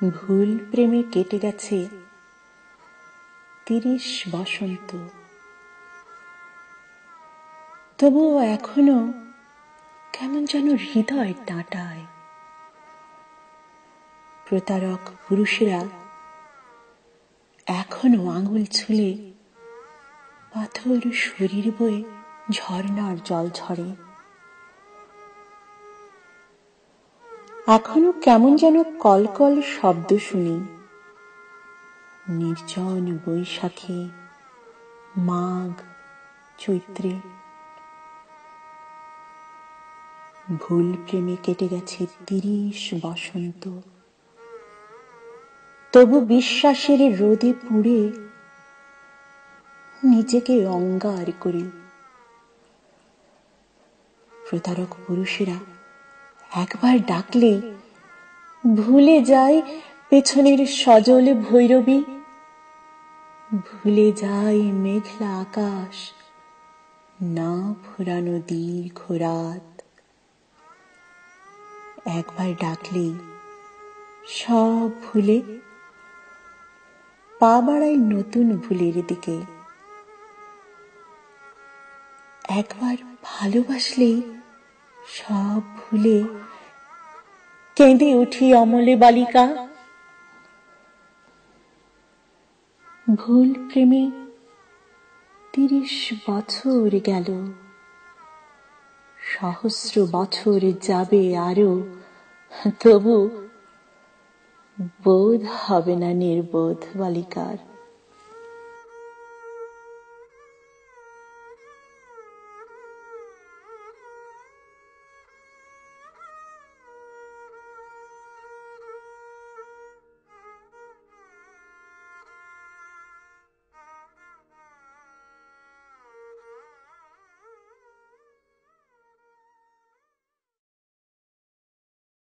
ভুল প্রেমে কেটে গেছে ৩০ বসন্ত, তবুও এখনো কেমন যেন হৃদয় ডাঁটায়। প্রতারক পুরুষেরা এখনো আঙুল ছুলে পাথর শরীর বয়ে ঝর্ণার জল ঝরে। এখনো কেমন যেন কলকল শব্দ শুনি নির্জন বৈশাখে, মাঘ, চৈত্রে। ভুল প্রেমে কেটে গেছে ৩০ বসন্ত, তবু বিশ্বাসের রোদে পুড়ে নিজেকে অঙ্গার করি। প্রতারক পুরুষেরা একবার ডাকলে ভুলে যায় পেছনের সজল ভৈরবী, ভুলে যায় মেঘলা আকাশ, না ফুরানো দীর্ঘ রাত। একবার ডাকলেই সব ভুলে পা বাড়ায় নতুন ভুলের দিকে। একবার ভালোবাসলেই সব ভুলে কেঁদে উঠি অমলে বালিকা। ভুল প্রেমে ৩০ বছর গেল, সহস্র বছর যাবে আরো, তবু বোধ হবে না নির্বোধ বালিকার।